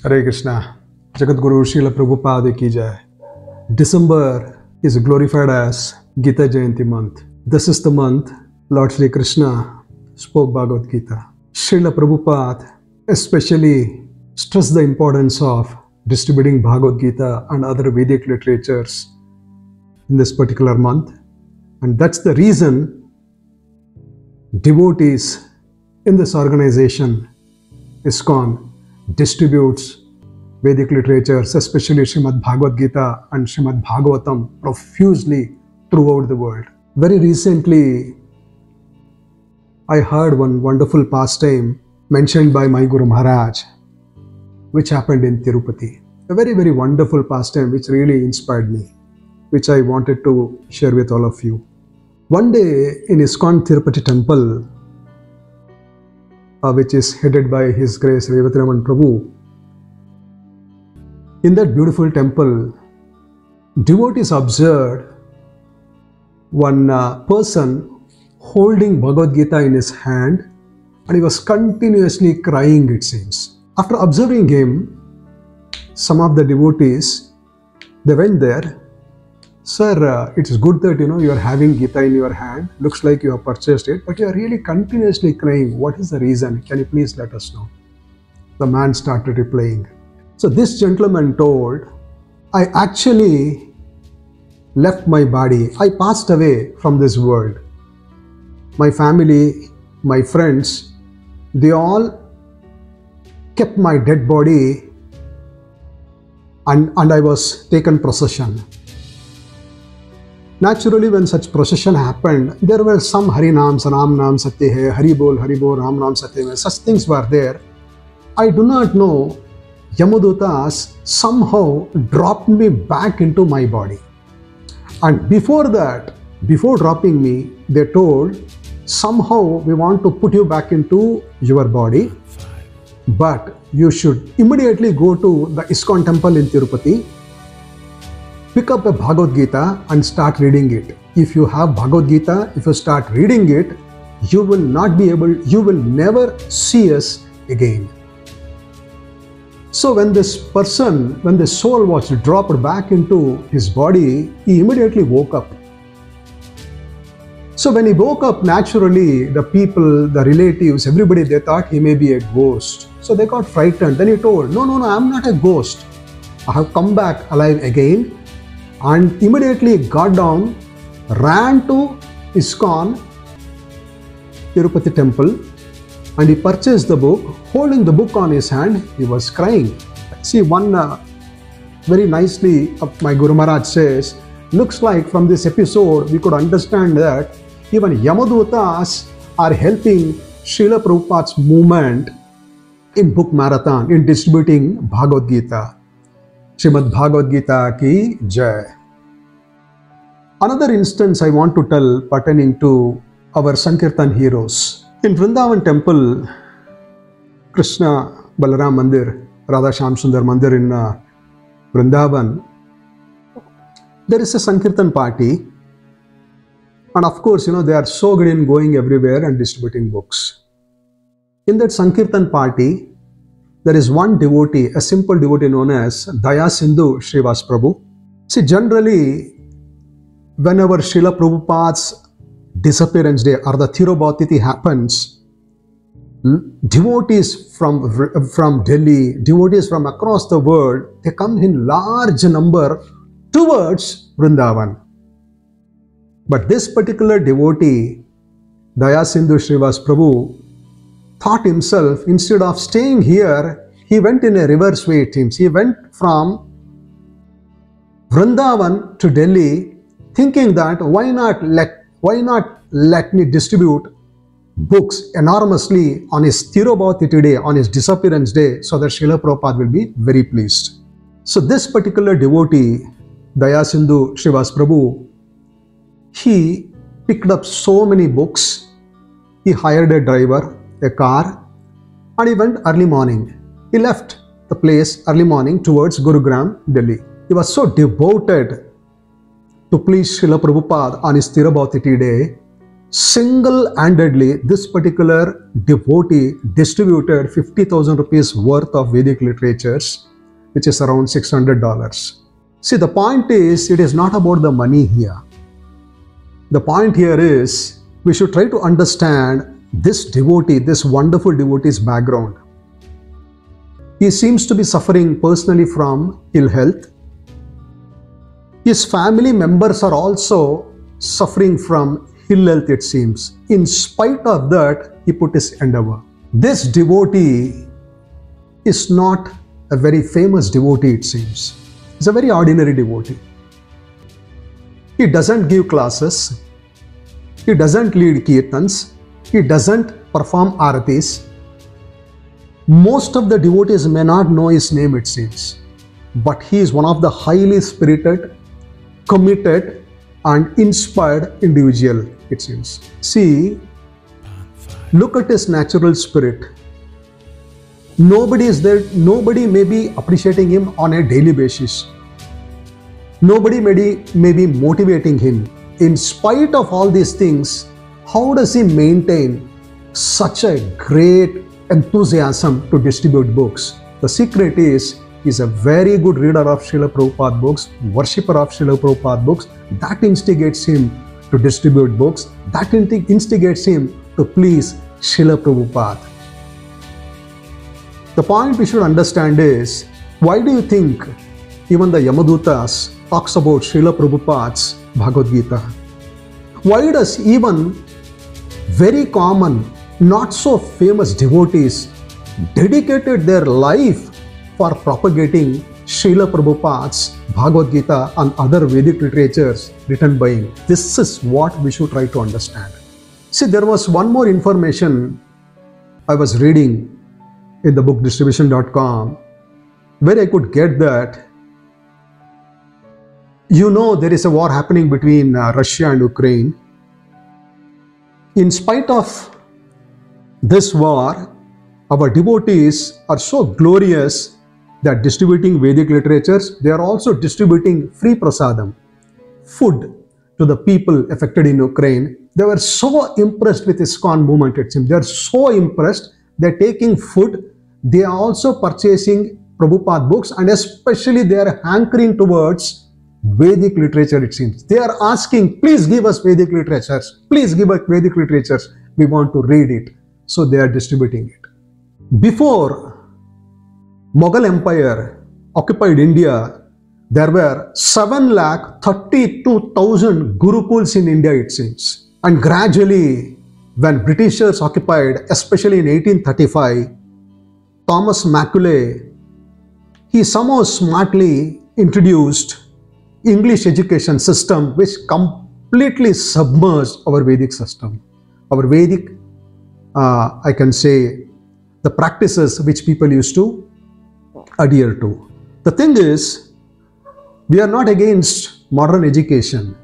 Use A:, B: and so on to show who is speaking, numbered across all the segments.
A: Hare Krishna. Jagat Guru Srila Prabhupada ki jai. December is glorified as Gita Jayanti month. This is the month Lord Sri Krishna spoke Bhagavad Gita. Srila Prabhupada especially stressed the importance of distributing Bhagavad Gita and other Vedic literatures in this particular month. And that's the reason devotees in this organization, ISKCON, distributes Vedic literatures, especially Srimad Bhagavad Gita and Srimad Bhagavatam, profusely throughout the world. Very recently, I heard one wonderful pastime mentioned by my Guru Maharaj, which happened in Tirupati. A very, very wonderful pastime which really inspired me, which I wanted to share with all of you. One day in ISKCON Tirupati temple, which is headed by His Grace Ravindra Prabhu, in that beautiful temple, devotees observed one person holding Bhagavad Gita in his hand, and he was continuously crying, it seems. After observing him, some of the devotees, they went there. Sir, it's good that you are having Gita in your hand. Looks like you have purchased it, but you are really continuously crying. What is the reason? Can you please let us know? The man started replying. So this gentleman told, I actually left my body. I passed away from this world. My family, my friends, they all kept my dead body and I was taken procession. Naturally, when such procession happened, there were some Harinams, Ram Nam Satya Hai, Hari Bol, Ram Nam Satya Hai. Such things were there. I do not know. Yamadhutas somehow dropped me back into my body. And before that, before dropping me, they told, somehow we want to put you back into your body, but you should immediately go to the ISKCON temple in Tirupati, pick up a Bhagavad Gita and start reading it. If you have Bhagavad Gita, if you start reading it, you will never see us again. So when this person, when the soul was dropped back into his body, he immediately woke up. So when he woke up, naturally, the people, the relatives, everybody, they thought he may be a ghost. So they got frightened. Then he told, no, I'm not a ghost. I have come back alive again. And immediately got down, ran to ISKCON Tirupati temple, and he purchased the book. Holding the book on his hand, he was crying. See, one very nicely, my Guru Maharaj says, looks like from this episode, we could understand that even Yamadhutas are helping Srila Prabhupada's movement in book marathon, in distributing Bhagavad Gita. Srimad Bhagavad Gita ki jai. Another instance I want to tell pertaining to our Sankirtan heroes. In Vrindavan temple, Krishna Balaram Mandir, Radha Shyam Sundar Mandir in Vrindavan, there is a Sankirtan party. And of course, they are so good in going everywhere and distributing books. In that Sankirtan party, there is one devotee, a simple devotee known as Daya Sindhu Srivas Prabhu. See, generally, whenever Srila Prabhupada's disappearance day or the Tirobhatiti happens, devotees from Delhi, devotees from across the world, they come in large number towards Vrindavan. But this particular devotee, Daya Sindhu Srivas Prabhu, thought himself, instead of staying here, he went in a reverse way, it seems. He went from Vrindavan to Delhi, thinking that why not let me distribute books enormously on his Tirobhatiti day, on his disappearance day, so that Srila Prabhupada will be very pleased. So this particular devotee, Daya Sindhu Srivas Prabhu, he picked up so many books. He hired a driver, a car, and he went early morning. He left the place early morning towards Gurugram, Delhi. He was so devoted to please Srila Prabhupada on his Tirobhatiti day Single-handedly, this particular devotee distributed 50,000 rupees worth of Vedic literatures, which is around $600. See, the point is, it is not about the money here. The point here is, we should try to understand this devotee, this wonderful devotee's background. He seems to be suffering personally from ill health. His family members are also suffering from ill health, it seems. In spite of that, he put his endeavor. This devotee is not a very famous devotee, it seems. He's a very ordinary devotee. He doesn't give classes. He doesn't lead kirtans. He doesn't perform aratis. Most of the devotees may not know his name, it seems. But he is one of the highly spirited, committed, and inspired individual, it seems. See, look at his natural spirit. Nobody is there, nobody may be appreciating him on a daily basis. Nobody may be motivating him. In spite of all these things, how does he maintain such a great enthusiasm to distribute books? The secret is, he's a very good reader of Srila Prabhupada books, worshipper of Srila Prabhupada books. That instigates him to distribute books. That instigates him to please Srila Prabhupada. The point we should understand is, why do you think even the Yamadhutas talks about Srila Prabhupada's Bhagavad Gita? Why does even very common, not so famous devotees dedicated their life for propagating Srila Prabhupada's Bhagavad Gita and other Vedic literatures written by him? This is what we should try to understand. See, there was one more information I was reading in the bookdistribution.com where I could get that, you know, there is a war happening between Russia and Ukraine. In spite of this war, our devotees are so glorious that distributing Vedic literatures, they are also distributing free prasadam, food, to the people affected in Ukraine. They were so impressed with ISKCON movement, it seems. They are so impressed, they are taking food, they are also purchasing Prabhupada books, and especially they are hankering towards Vedic literature, it seems. They are asking, please give us Vedic literatures. Please give us Vedic literatures. We want to read it. So they are distributing it. Before Mughal Empire occupied India, there were 732,000 Gurukuls in India, it seems. And gradually, when Britishers occupied, especially in 1835, Thomas Macaulay, he somehow smartly introduced English education system which completely submerged our Vedic system. Our Vedic, I can say, the practices which people used to adhere to. The thing is, we are not against modern education.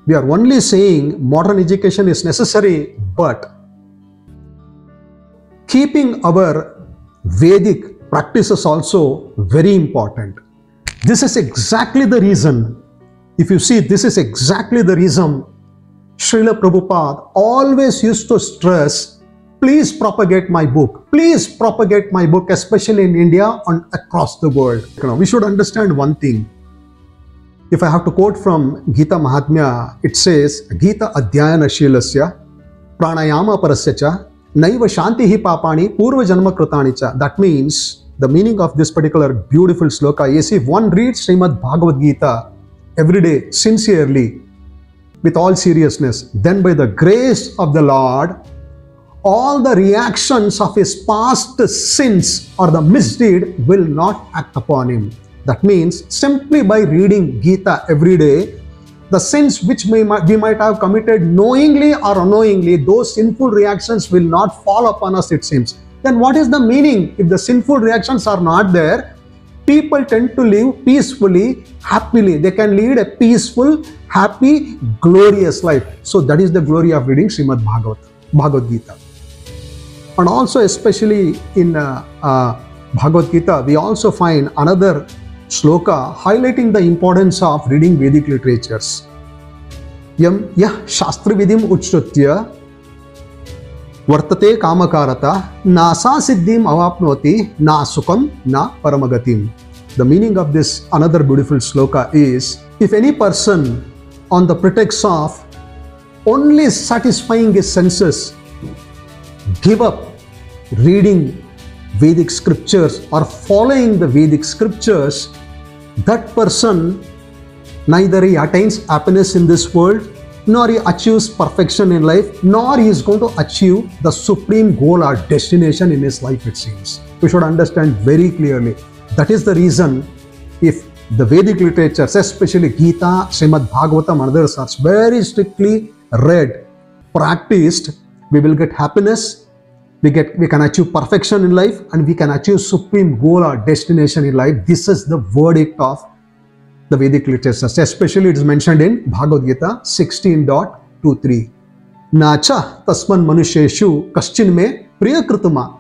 A: We are only saying modern education is necessary, but keeping our Vedic practices also very important. This is exactly the reason, if you see, this is exactly the reason Srila Prabhupada always used to stress, please propagate my book. Please propagate my book, especially in India and across the world. We should understand one thing. If I have to quote from Gita Mahatmya, it says, Gita Adhyayana Shilasya, Pranayama Parasya, Naiva Shantihi Papani, Purva Janma Krutani cha. That means, the meaning of this particular beautiful sloka is, if one reads Srimad Bhagavad Gita every day, sincerely, with all seriousness, then by the grace of the Lord, all the reactions of his past sins or the misdeed will not act upon him. That means, simply by reading Gita every day, the sins which we might have committed knowingly or unknowingly, those sinful reactions will not fall upon us, it seems. Then what is the meaning? If the sinful reactions are not there, people tend to live peacefully, happily. They can lead a peaceful, happy, glorious life. So that is the glory of reading Srimad Bhagavad Gita. And also, especially in Bhagavad Gita, we also find another sloka highlighting the importance of reading Vedic literatures. यम यह शास्त्र विधिम उच्चृत्य वर्तते कामकारता NASA सिद्धिम अवाप्नोति ना सुखम ना paramagatim. The meaning of this another beautiful sloka is, if any person on the pretext of only satisfying his senses give up reading Vedic scriptures or following the Vedic scriptures, that person neither he attains happiness in this world, nor he achieves perfection in life, nor he is going to achieve the supreme goal or destination in his life, it seems. We should understand very clearly. That is the reason, if the Vedic literatures, especially Gita, Srimad Bhagavatam and others, are very strictly read, practiced, we will get happiness, we can achieve perfection in life, and we can achieve supreme goal or destination in life. This is the verdict of the Vedic literatures. Especially it is mentioned in Bhagavad Gita 16.23. Nacha tasman manusheshu kaschin me priyakrituma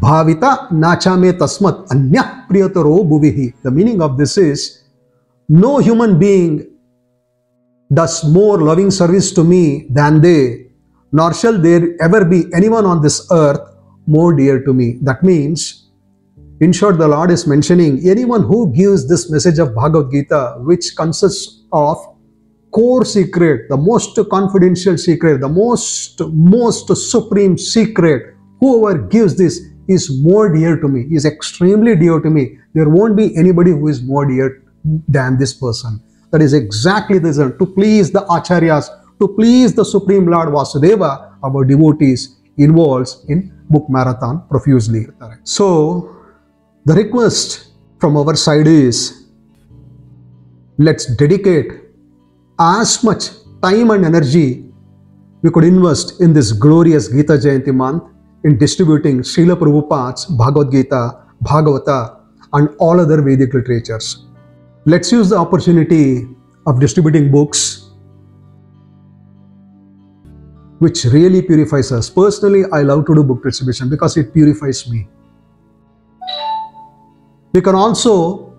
A: bhavita nacha me tasmat anya priyataro bhuvihi. The meaning of this is, no human being does more loving service to me than they, nor shall there ever be anyone on this earth more dear to me. That means, in short, the Lord is mentioning anyone who gives this message of Bhagavad Gita, which consists of core secret, the most confidential secret, the most supreme secret, whoever gives this is more dear to me, is extremely dear to me. There won't be anybody who is more dear than this person. That is exactly the reason, to please the Acharyas, to please the Supreme Lord Vasudeva, our devotees involves in book marathon profusely. So, the request from our side is, let's dedicate as much time and energy we could invest in this glorious Gita Jayanti month in distributing Srila Prabhupada's Bhagavad Gita, Bhagavata and all other Vedic literatures. Let's use the opportunity of distributing books which really purifies us. Personally, I love to do book distribution because it purifies me. We can also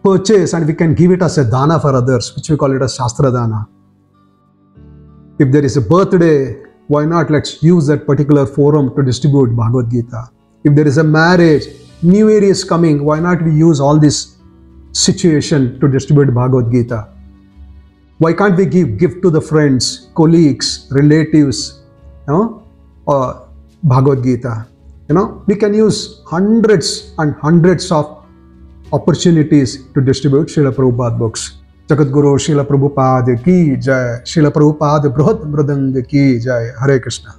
A: purchase and we can give it as a dana for others, which we call it as Shastra Dana. If there is a birthday, why not let's use that particular forum to distribute Bhagavad Gita. If there is a marriage, New Year is coming, why not we use all this situation to distribute Bhagavad Gita? Why can't we give gift to the friends, colleagues, relatives, Bhagavad Gita? We can use hundreds and hundreds of opportunities to distribute Srila Prabhupada books. Jagat Guru Srila Prabhupada ki jai, Srila Prabhupada Brihad Mridanga ki jai. Hare Krishna.